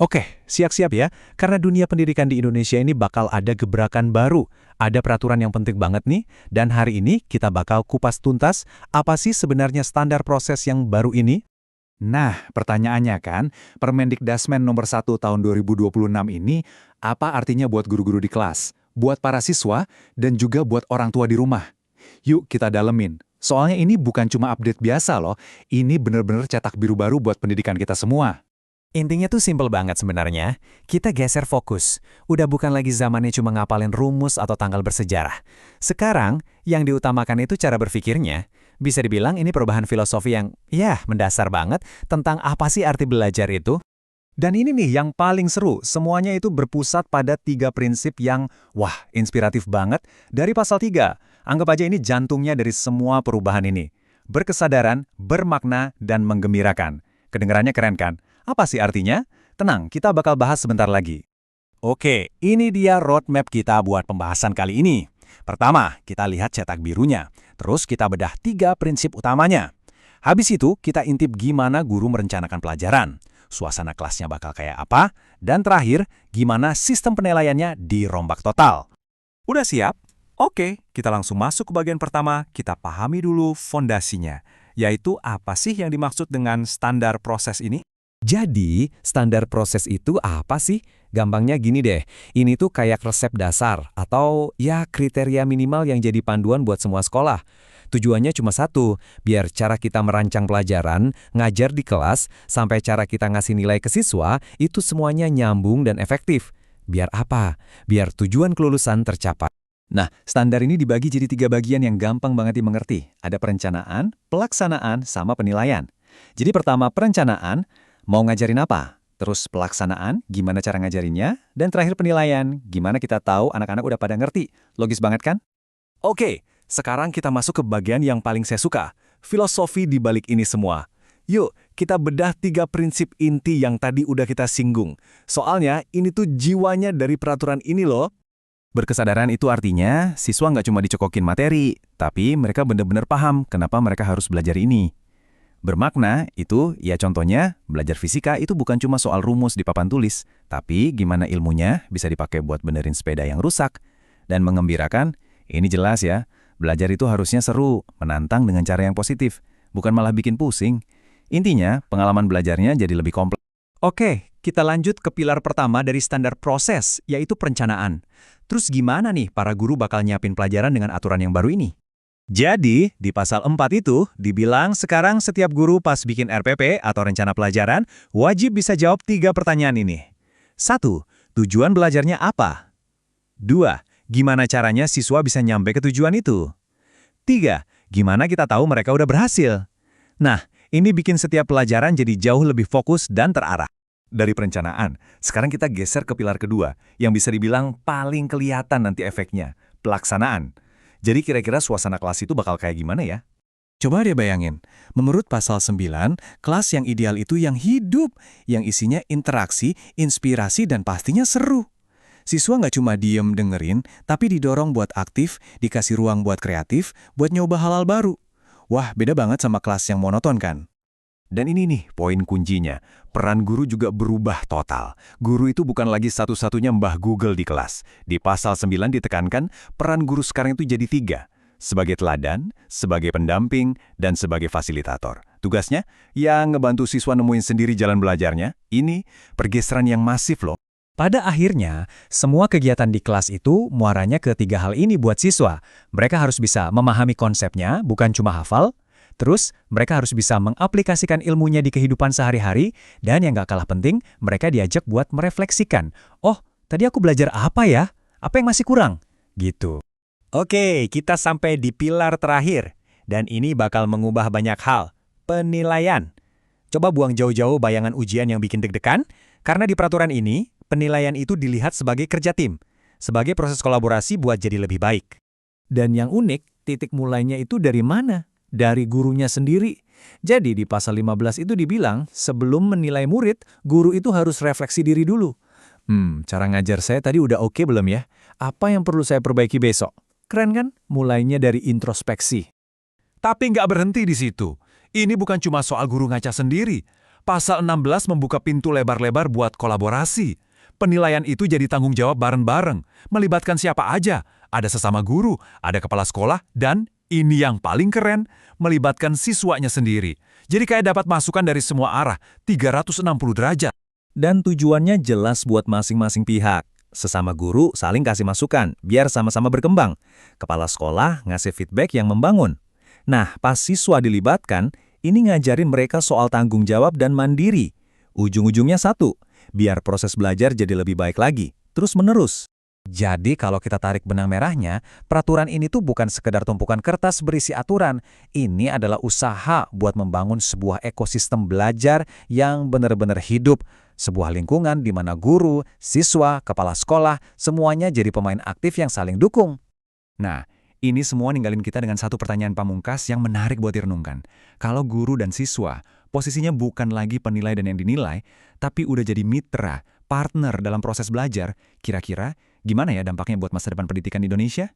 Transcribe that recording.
Oke, siap-siap ya, karena dunia pendidikan di Indonesia ini bakal ada gebrakan baru. Ada peraturan yang penting banget nih, dan hari ini kita bakal kupas tuntas apa sih sebenarnya standar proses yang baru ini? Nah, pertanyaannya kan, Permendikdasmen nomor 1 tahun 2026 ini, apa artinya buat guru-guru di kelas, buat para siswa, dan juga buat orang tua di rumah? Yuk kita dalemin. Soalnya ini bukan cuma update biasa loh, ini bener-bener cetak biru baru buat pendidikan kita semua. Intinya tuh simpel banget sebenarnya. Kita geser fokus. Udah bukan lagi zamannya cuma ngapalin rumus atau tanggal bersejarah. Sekarang, yang diutamakan itu cara berpikirnya. Bisa dibilang ini perubahan filosofi yang, ya, mendasar banget tentang apa sih arti belajar itu. Dan ini nih yang paling seru, semuanya itu berpusat pada 3 prinsip yang, wah, inspiratif banget dari pasal 3. Anggap aja ini jantungnya dari semua perubahan ini. Berkesadaran, bermakna, dan menggembirakan. Kedengarannya keren kan? Apa sih artinya? Tenang, kita bakal bahas sebentar lagi. Oke, ini dia roadmap kita buat pembahasan kali ini. Pertama, kita lihat cetak birunya. Terus kita bedah 3 prinsip utamanya. Habis itu, kita intip gimana guru merencanakan pelajaran. Suasana kelasnya bakal kayak apa. Dan terakhir, gimana sistem penilaiannya dirombak total. Udah siap? Oke, kita langsung masuk ke bagian pertama. Kita pahami dulu fondasinya. Yaitu apa sih yang dimaksud dengan standar proses ini? Jadi, standar proses itu apa sih? Gampangnya gini deh, ini tuh kayak resep dasar atau ya kriteria minimal yang jadi panduan buat semua sekolah. Tujuannya cuma satu, biar cara kita merancang pelajaran, ngajar di kelas, sampai cara kita ngasih nilai ke siswa, itu semuanya nyambung dan efektif. Biar apa? Biar tujuan kelulusan tercapai. Nah, standar ini dibagi jadi 3 bagian yang gampang banget dimengerti. Ada perencanaan, pelaksanaan, sama penilaian. Jadi pertama perencanaan, mau ngajarin apa? Terus pelaksanaan, gimana cara ngajarinnya? Dan terakhir penilaian, gimana kita tahu anak-anak udah pada ngerti? Logis banget kan? Oke, sekarang kita masuk ke bagian yang paling saya suka. Filosofi di balik ini semua. Yuk, kita bedah 3 prinsip inti yang tadi udah kita singgung. Soalnya, ini tuh jiwanya dari peraturan ini loh. Berkesadaran itu artinya, siswa nggak cuma dicokokin materi, tapi mereka benar-benar paham kenapa mereka harus belajar ini. Bermakna itu, ya contohnya, belajar fisika itu bukan cuma soal rumus di papan tulis, tapi gimana ilmunya bisa dipakai buat benerin sepeda yang rusak. Dan mengembirakan, ini jelas ya, belajar itu harusnya seru, menantang dengan cara yang positif, bukan malah bikin pusing. Intinya, pengalaman belajarnya jadi lebih kompleks. Oke, kita lanjut ke pilar pertama dari standar proses, yaitu perencanaan. Terus gimana nih para guru bakal nyiapin pelajaran dengan aturan yang baru ini? Jadi, di pasal 4 itu, dibilang sekarang setiap guru pas bikin RPP atau rencana pelajaran, wajib bisa jawab 3 pertanyaan ini. 1. Tujuan belajarnya apa? 2. Gimana caranya siswa bisa nyampe ke tujuan itu? 3. Gimana kita tahu mereka udah berhasil? Nah, ini bikin setiap pelajaran jadi jauh lebih fokus dan terarah. Dari perencanaan, sekarang kita geser ke pilar kedua, yang bisa dibilang paling kelihatan nanti efeknya, pelaksanaan. Jadi kira-kira suasana kelas itu bakal kayak gimana ya? Coba deh bayangin, menurut pasal 9, kelas yang ideal itu yang hidup, yang isinya interaksi, inspirasi, dan pastinya seru. Siswa nggak cuma diem dengerin, tapi didorong buat aktif, dikasih ruang buat kreatif, buat nyoba hal-hal baru. Wah, beda banget sama kelas yang monoton kan? Dan ini nih poin kuncinya, peran guru juga berubah total. Guru itu bukan lagi satu-satunya mbah Google di kelas. Di pasal 9 ditekankan, peran guru sekarang itu jadi 3. Sebagai teladan, sebagai pendamping, dan sebagai fasilitator. Tugasnya, ya ngebantu siswa nemuin sendiri jalan belajarnya. Ini pergeseran yang masif loh. Pada akhirnya, semua kegiatan di kelas itu muaranya ke 3 hal ini buat siswa. Mereka harus bisa memahami konsepnya, bukan cuma hafal. Terus, mereka harus bisa mengaplikasikan ilmunya di kehidupan sehari-hari, dan yang gak kalah penting, mereka diajak buat merefleksikan. Oh, tadi aku belajar apa ya? Apa yang masih kurang? Gitu. Oke, kita sampai di pilar terakhir. Dan ini bakal mengubah banyak hal. Penilaian. Coba buang jauh-jauh bayangan ujian yang bikin deg-degan, karena di peraturan ini, penilaian itu dilihat sebagai kerja tim. Sebagai proses kolaborasi buat jadi lebih baik. Dan yang unik, titik mulainya itu dari mana? Dari gurunya sendiri. Jadi di pasal 15 itu dibilang, sebelum menilai murid, guru itu harus refleksi diri dulu. Cara ngajar saya tadi udah oke belum ya? Apa yang perlu saya perbaiki besok? Keren kan? Mulainya dari introspeksi. Tapi nggak berhenti di situ. Ini bukan cuma soal guru ngaca sendiri. Pasal 16 membuka pintu lebar-lebar buat kolaborasi. Penilaian itu jadi tanggung jawab bareng-bareng, melibatkan siapa aja. Ada sesama guru, ada kepala sekolah, dan ini yang paling keren, melibatkan siswanya sendiri. Jadi kayak dapat masukan dari semua arah, 360 derajat. Dan tujuannya jelas buat masing-masing pihak. Sesama guru saling kasih masukan, biar sama-sama berkembang. Kepala sekolah ngasih feedback yang membangun. Nah, pas siswa dilibatkan, ini ngajarin mereka soal tanggung jawab dan mandiri. Ujung-ujungnya satu, biar proses belajar jadi lebih baik lagi, terus-menerus. Jadi kalau kita tarik benang merahnya, peraturan ini tuh bukan sekedar tumpukan kertas berisi aturan. Ini adalah usaha buat membangun sebuah ekosistem belajar yang benar-benar hidup. Sebuah lingkungan di mana guru, siswa, kepala sekolah, semuanya jadi pemain aktif yang saling dukung. Nah, ini semua ninggalin kita dengan satu pertanyaan pamungkas yang menarik buat direnungkan. Kalau guru dan siswa, posisinya bukan lagi penilai dan yang dinilai, tapi udah jadi mitra, partner dalam proses belajar, kira-kira gimana ya dampaknya buat masa depan pendidikan di Indonesia?